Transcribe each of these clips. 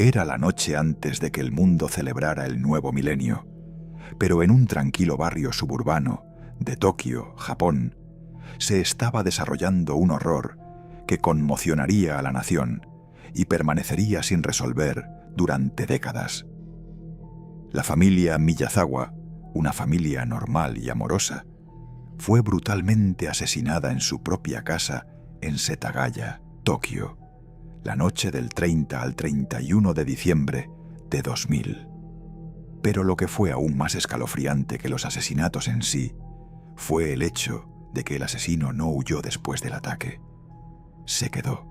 Era la noche antes de que el mundo celebrara el nuevo milenio, pero en un tranquilo barrio suburbano de Tokio, Japón, se estaba desarrollando un horror que conmocionaría a la nación y permanecería sin resolver durante décadas. La familia Miyazawa, una familia normal y amorosa, fue brutalmente asesinada en su propia casa en Setagaya, Tokio, la noche del 30 al 31 de diciembre de 2000. Pero lo que fue aún más escalofriante que los asesinatos en sí fue el hecho de que el asesino no huyó después del ataque. Se quedó.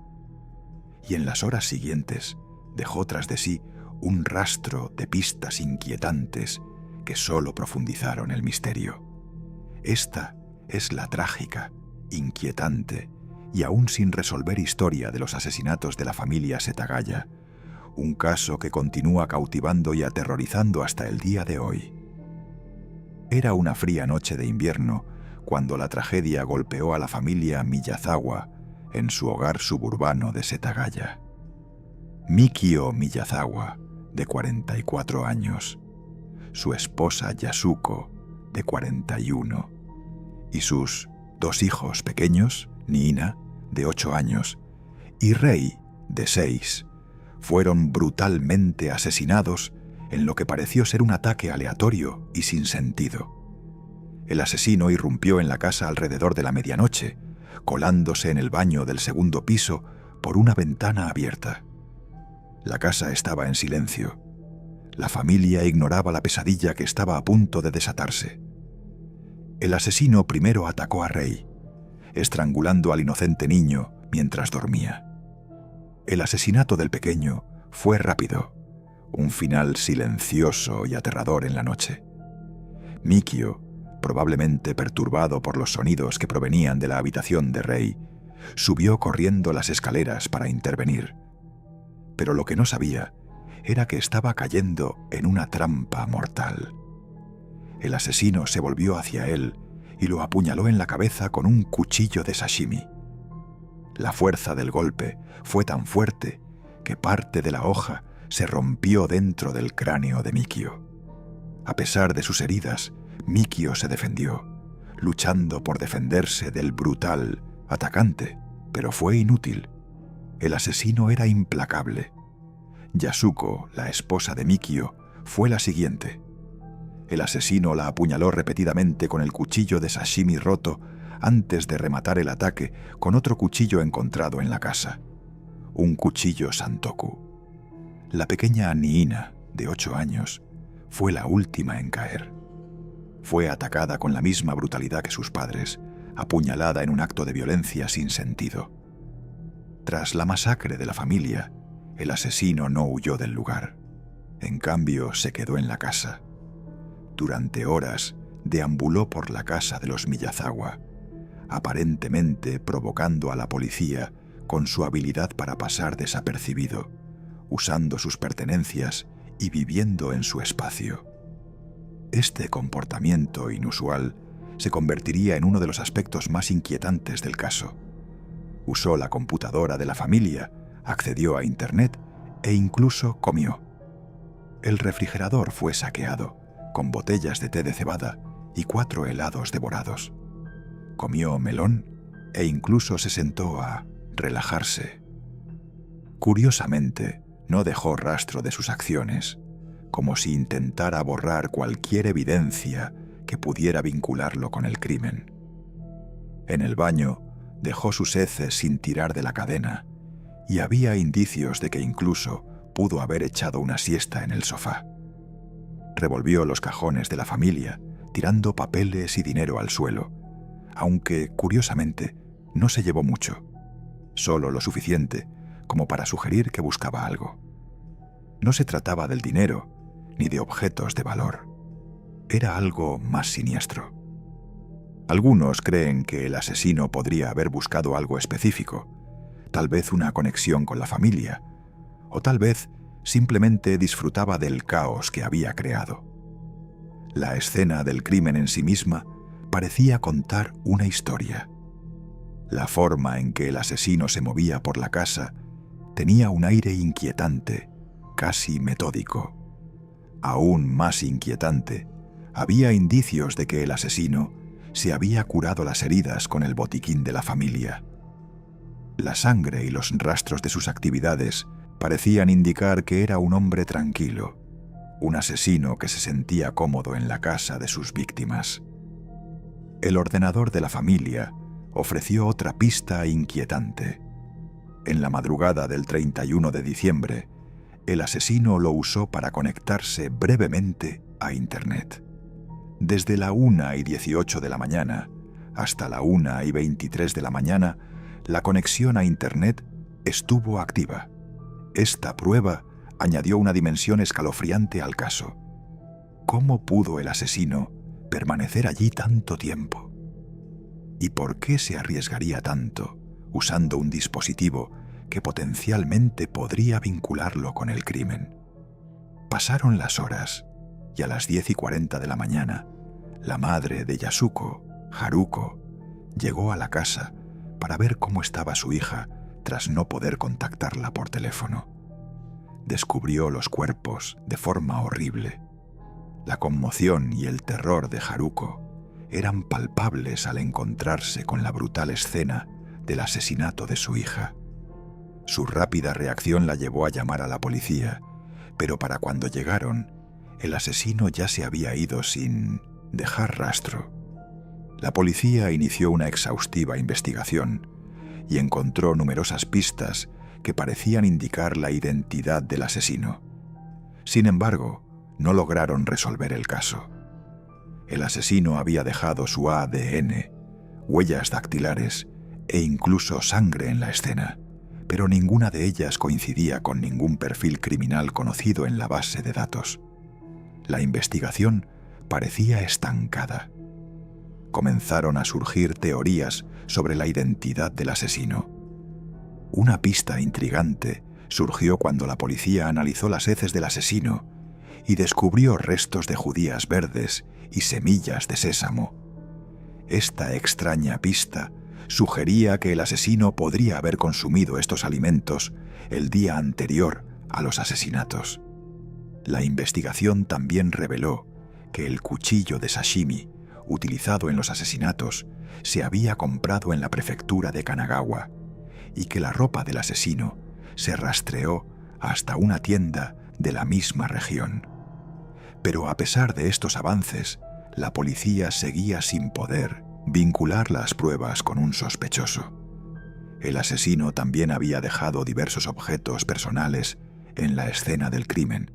Y en las horas siguientes dejó tras de sí un rastro de pistas inquietantes que solo profundizaron el misterio. Esta es la trágica, inquietante y aún sin resolver historia de los asesinatos de la familia Setagaya, un caso que continúa cautivando y aterrorizando hasta el día de hoy. Era una fría noche de invierno cuando la tragedia golpeó a la familia Miyazawa en su hogar suburbano de Setagaya. Mikio Miyazawa, de 44 años, su esposa Yasuko, de 41, y sus 2 hijos pequeños, Niina, de 8 años, y Rei, de 6, fueron brutalmente asesinados en lo que pareció ser un ataque aleatorio y sin sentido. El asesino irrumpió en la casa alrededor de la medianoche, colándose en el baño del segundo piso por una ventana abierta. La casa estaba en silencio. La familia ignoraba la pesadilla que estaba a punto de desatarse. El asesino primero atacó a Rei, estrangulando al inocente niño mientras dormía. El asesinato del pequeño fue rápido, un final silencioso y aterrador en la noche. Mikio, probablemente perturbado por los sonidos que provenían de la habitación de Rei, subió corriendo las escaleras para intervenir. Pero lo que no sabía era que estaba cayendo en una trampa mortal. El asesino se volvió hacia él y lo apuñaló en la cabeza con un cuchillo de sashimi. La fuerza del golpe fue tan fuerte que parte de la hoja se rompió dentro del cráneo de Mikio. A pesar de sus heridas, Mikio se defendió, luchando por defenderse del brutal atacante, pero fue inútil. El asesino era implacable. Yasuko, la esposa de Mikio, fue la siguiente. El asesino la apuñaló repetidamente con el cuchillo de sashimi roto antes de rematar el ataque con otro cuchillo encontrado en la casa, un cuchillo santoku. La pequeña Niina, de 8 años, fue la última en caer. Fue atacada con la misma brutalidad que sus padres, apuñalada en un acto de violencia sin sentido. Tras la masacre de la familia, el asesino no huyó del lugar. En cambio, se quedó en la casa. Durante horas, deambuló por la casa de los Miyazawa, aparentemente provocando a la policía con su habilidad para pasar desapercibido, usando sus pertenencias y viviendo en su espacio. Este comportamiento inusual se convertiría en uno de los aspectos más inquietantes del caso. Usó la computadora de la familia, accedió a Internet e incluso comió. El refrigerador fue saqueado, con botellas de té de cebada y 4 helados devorados. Comió melón e incluso se sentó a relajarse. Curiosamente, no dejó rastro de sus acciones, como si intentara borrar cualquier evidencia que pudiera vincularlo con el crimen. En el baño, dejó sus heces sin tirar de la cadena, y había indicios de que incluso pudo haber echado una siesta en el sofá. Revolvió los cajones de la familia, tirando papeles y dinero al suelo, aunque, curiosamente, no se llevó mucho, solo lo suficiente como para sugerir que buscaba algo. No se trataba del dinero, ni de objetos de valor. Era algo más siniestro. Algunos creen que el asesino podría haber buscado algo específico, tal vez una conexión con la familia, o tal vez simplemente disfrutaba del caos que había creado. La escena del crimen en sí misma parecía contar una historia. La forma en que el asesino se movía por la casa tenía un aire inquietante, casi metódico. Aún más inquietante, había indicios de que el asesino se había curado las heridas con el botiquín de la familia. La sangre y los rastros de sus actividades parecían indicar que era un hombre tranquilo, un asesino que se sentía cómodo en la casa de sus víctimas. El ordenador de la familia ofreció otra pista inquietante. En la madrugada del 31 de diciembre, el asesino lo usó para conectarse brevemente a Internet. Desde la 1:18 de la mañana hasta la 1:23 de la mañana, la conexión a Internet estuvo activa. Esta prueba añadió una dimensión escalofriante al caso. ¿Cómo pudo el asesino permanecer allí tanto tiempo? ¿Y por qué se arriesgaría tanto usando un dispositivo que potencialmente podría vincularlo con el crimen? Pasaron las horas y a las 10:40 de la mañana, la madre de Yasuko, Haruko, llegó a la casa para ver cómo estaba su hija tras no poder contactarla por teléfono. Descubrió los cuerpos de forma horrible. La conmoción y el terror de Haruko eran palpables al encontrarse con la brutal escena del asesinato de su hija. Su rápida reacción la llevó a llamar a la policía, pero para cuando llegaron, el asesino ya se había ido sin dejar rastro. La policía inició una exhaustiva investigación y encontró numerosas pistas que parecían indicar la identidad del asesino. Sin embargo, no lograron resolver el caso. El asesino había dejado su ADN, huellas dactilares e incluso sangre en la escena, pero ninguna de ellas coincidía con ningún perfil criminal conocido en la base de datos. La investigación parecía estancada. Comenzaron a surgir teorías sobre la identidad del asesino. Una pista intrigante surgió cuando la policía analizó las heces del asesino y descubrió restos de judías verdes y semillas de sésamo. Esta extraña pista sugería que el asesino podría haber consumido estos alimentos el día anterior a los asesinatos. La investigación también reveló que el cuchillo de sashimi utilizado en los asesinatos se había comprado en la prefectura de Kanagawa y que la ropa del asesino se rastreó hasta una tienda de la misma región. Pero a pesar de estos avances, la policía seguía sin poder vincular las pruebas con un sospechoso. El asesino también había dejado diversos objetos personales en la escena del crimen: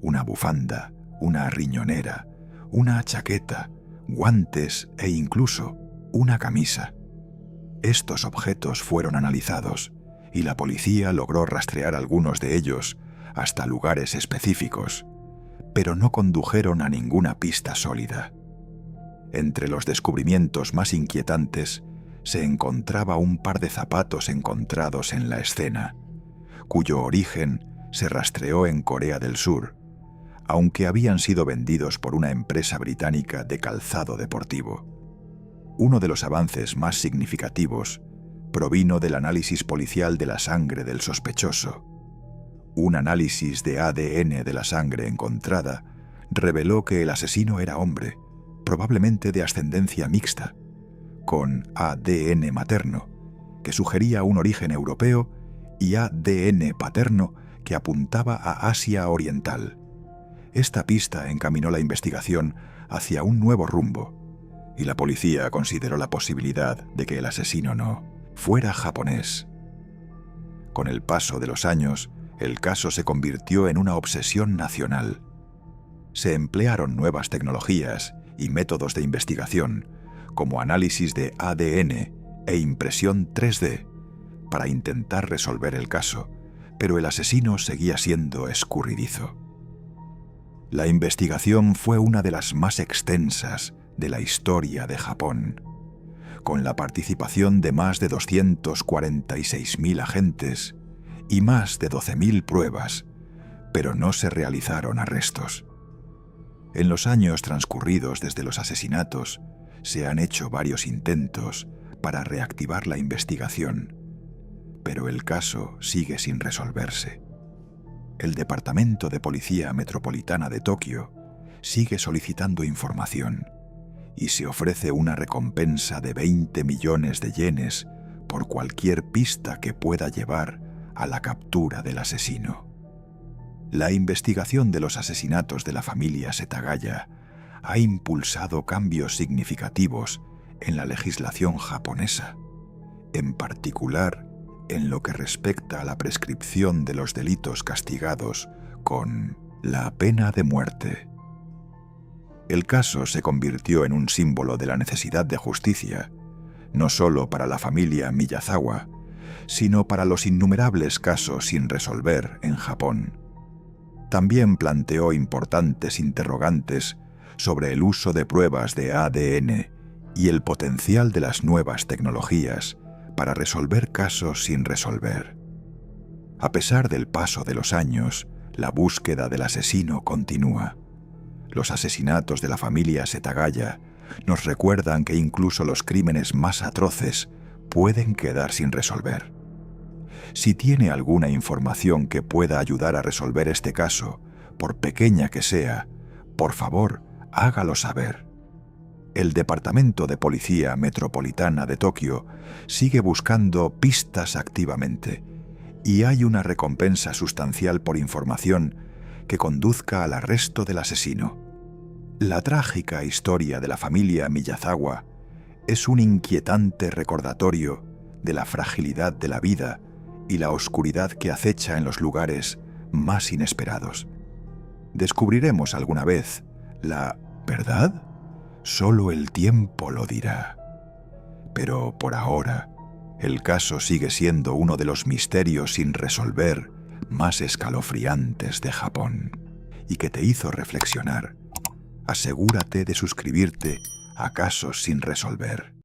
una bufanda, una riñonera, una chaqueta, guantes e incluso una camisa. Estos objetos fueron analizados y la policía logró rastrear algunos de ellos hasta lugares específicos, pero no condujeron a ninguna pista sólida. Entre los descubrimientos más inquietantes se encontraba un par de zapatos encontrados en la escena, cuyo origen se rastreó en Corea del Sur, aunque habían sido vendidos por una empresa británica de calzado deportivo. Uno de los avances más significativos provino del análisis policial de la sangre del sospechoso. Un análisis de ADN de la sangre encontrada reveló que el asesino era hombre, probablemente de ascendencia mixta, con ADN materno, que sugería un origen europeo, y ADN paterno que apuntaba a Asia Oriental. Esta pista encaminó la investigación hacia un nuevo rumbo, y la policía consideró la posibilidad de que el asesino no fuera japonés. Con el paso de los años, el caso se convirtió en una obsesión nacional. Se emplearon nuevas tecnologías y métodos de investigación, como análisis de ADN e impresión 3D, para intentar resolver el caso, pero el asesino seguía siendo escurridizo. La investigación fue una de las más extensas de la historia de Japón, con la participación de más de 246.000 agentes y más de 12.000 pruebas, pero no se realizaron arrestos. En los años transcurridos desde los asesinatos, se han hecho varios intentos para reactivar la investigación, pero el caso sigue sin resolverse. El Departamento de Policía Metropolitana de Tokio sigue solicitando información y se ofrece una recompensa de 20 millones de yenes por cualquier pista que pueda llevar a la captura del asesino. La investigación de los asesinatos de la familia Setagaya ha impulsado cambios significativos en la legislación japonesa, en particular en lo que respecta a la prescripción de los delitos castigados con la pena de muerte. El caso se convirtió en un símbolo de la necesidad de justicia, no solo para la familia Miyazawa, sino para los innumerables casos sin resolver en Japón. También planteó importantes interrogantes sobre el uso de pruebas de ADN y el potencial de las nuevas tecnologías para resolver casos sin resolver. A pesar del paso de los años, la búsqueda del asesino continúa. Los asesinatos de la familia Setagaya nos recuerdan que incluso los crímenes más atroces pueden quedar sin resolver. Si tiene alguna información que pueda ayudar a resolver este caso, por pequeña que sea, por favor, hágalo saber. El Departamento de Policía Metropolitana de Tokio sigue buscando pistas activamente y hay una recompensa sustancial por información que conduzca al arresto del asesino. La trágica historia de la familia Miyazawa es un inquietante recordatorio de la fragilidad de la vida y la oscuridad que acecha en los lugares más inesperados. ¿Descubriremos alguna vez la verdad? Solo el tiempo lo dirá. Pero por ahora, el caso sigue siendo uno de los misterios sin resolver más escalofriantes de Japón y que te hizo reflexionar. Asegúrate de suscribirte a Casos sin resolver.